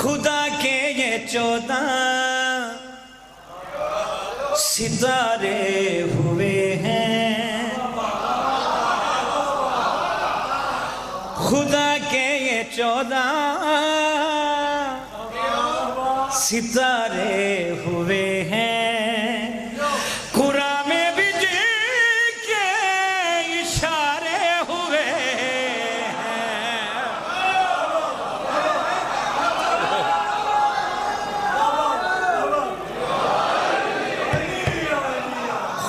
خدا کے یہ 14 ستارے ہوئے ہیں، خدا کے یہ 14 ستارے ہوئے ہیں، قرآن میں بھی جن کے اشارے ہوئے ہیں۔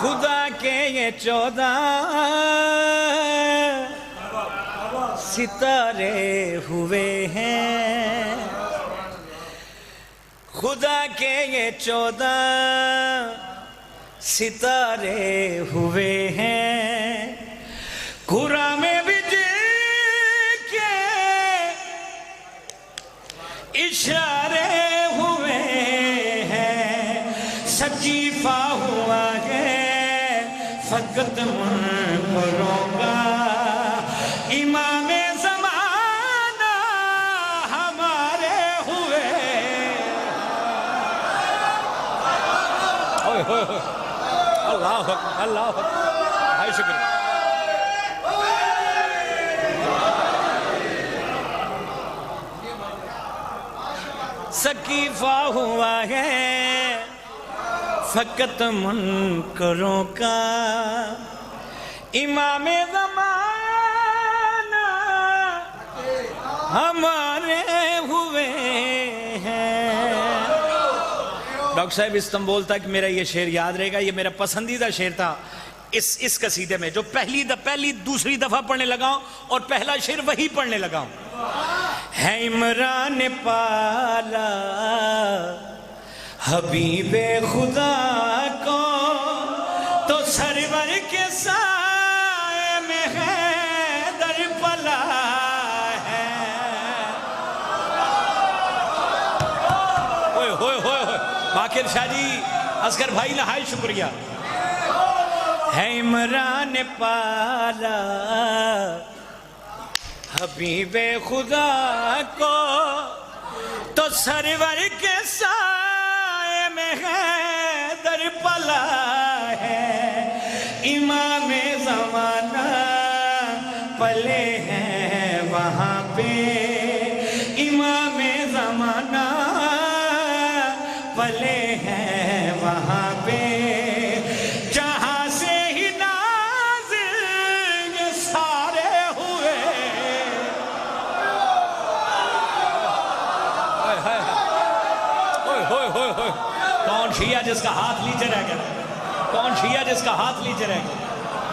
خدا کے یہ 14 ستارے ہوئے ہیں، خدا کے یہ 14 ستارے ہوئے ہیں، قرآن میں بھی جن کے اشارے ہوئے ہیں، سقیفہ ہوا ہے فقط منکروں کا، امام زمانہ ہمارے ہوئے۔ اللہ اکبر، اللہ اکبر، بھائی شکریہ۔ سقیفہ ہوا ہے فقط منکروں کا، امام زمانہ ہمارے ہوئے ہیں۔ ڈاکٹر صاحب استنبول تک میرا یہ شعر یاد رہے گا، یہ میرا پسندیدہ شعر تھا اس قصیدے میں، جو پہلی دوسری دفعہ پڑھنے لگا ہوں اور پہلا شعر وہی پڑھنے لگا ہوں۔ ہے عمران پالا حبیب خدا کو، تو سرور کے سائے میں حیدر پلا ہے۔ ہوئے ہوئے ہوئے ہوئے باقر شاہ جی، اصغر بھائی نہایت شکریہ۔ ہے عمران پالا حبیب خدا کو، تو سرور کے سائے میں حیدر پلا ہے، امام زمانہ پلے ہیں وہاں پہ، امام زمانہ پلے ہیں وہاں پہ، جہاں سے ہی نازل یہ سارے ہوئے۔ کون شیعہ جس کا ہاتھ نیچے رہ گیا؟ کون شیعہ جس کا ہاتھ نیچے رہ گیا؟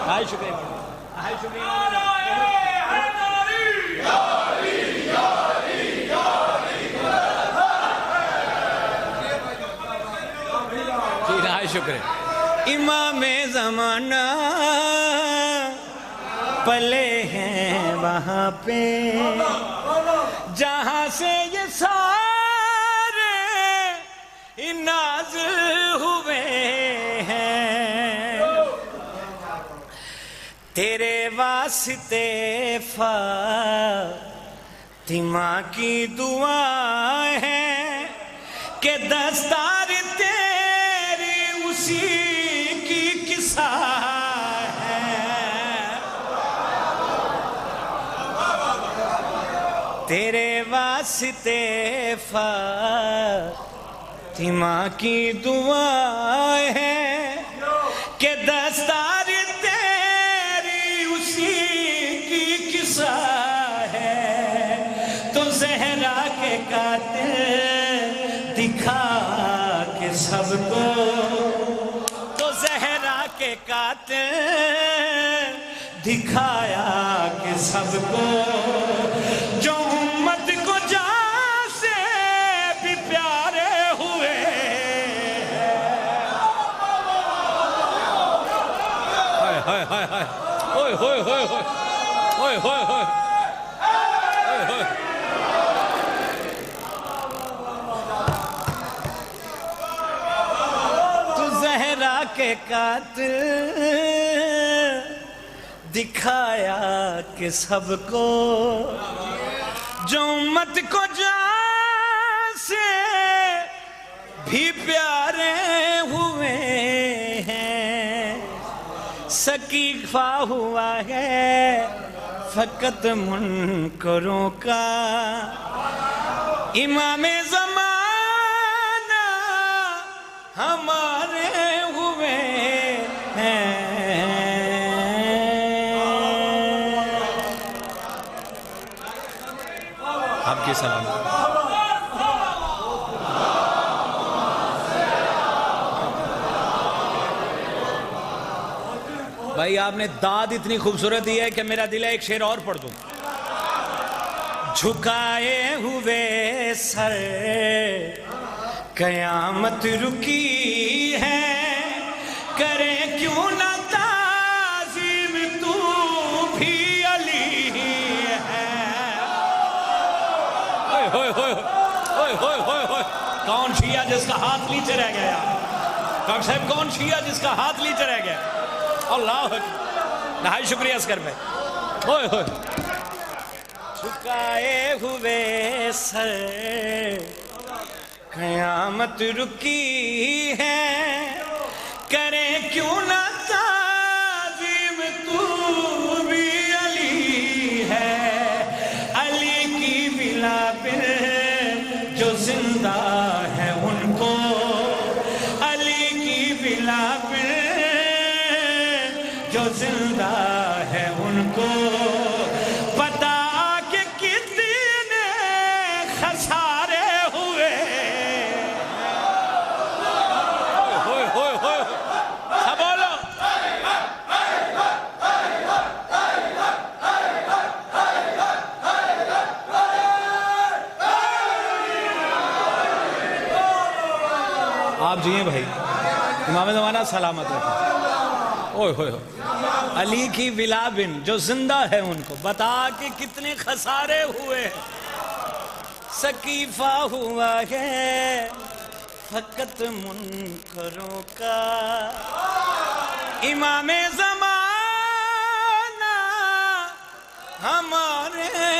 بھائی شکریہ، بھائی شکریہ، شکریہ۔ امام زمانہ پلے ہیں وہاں پہ، جہاں سے یہ سارے نازل ہوئے ہیں، تیرے واسطے فاطمہ کی دعا ہے کہ دستار اسی کی قصہ ہے، تیرے واسطے فاطمہ کی دعا ہے کہ دستار تیری اسی کی قصہ ہے، تو زہرا کے قاتل دکھا کے سب کو، کے قاتل دکھایا کہ سب کو، جو امت کو جان سے بھی پیارے ہوئے ہیں۔ ہوئے ہوئے ہوئے ہوئے ہوئے ہوئے ہوئے ہوئے ہوئے کے قاتل دکھایا کہ سب کو، جو امت کو جان بھی پیارے ہوئے ہیں، سقیفہ ہوا ہے فقط منکروں کا، امام زمانہ ہمارے ہوئے ہیں۔ آپ کی سلام۔ بھائی آپ نے داد اتنی خوبصورت دی ہے کہ میرا دل ہے ایک شعر اور پڑھ دوں۔ جھکائے ہوئے سر قیامت رکی ہے، کرے کیوں نہ تعظیم تو بھی علی ہے۔ کون شیعہ جس کا ہاتھ نیچے رہ گیا؟ ڈاکٹر صاحب کون شیعہ جس کا ہاتھ نیچے رہ گیا؟ اللہ اکبر، نہائی شکریہ اسکر میں۔ ہوئے ہوئے، جھکائے ہوئے سر قیامت رکی ہے، کرے کیوں نہ تعظیم تو بھی علی ہے۔ علی کی بلا پر جو زندہ ہے ان کو، علی کی بلا پر جو زندہ ہے ان کو، پتا کہ کتنے خسارے ہوئے۔ ہوئے ہوئے ہوئے، سب بولو۔ آپ جیئیں بھائی، امام زمانہ سلامت رکھیں۔ اوہ ہوئے ہوئے، علی کی ولا بن جو زندہ ہے ان کو، بتا کہ کتنے خسارے ہوئے۔ سقیفہ ہوا ہے فقط منکروں کا، امام زمانہ ہمارے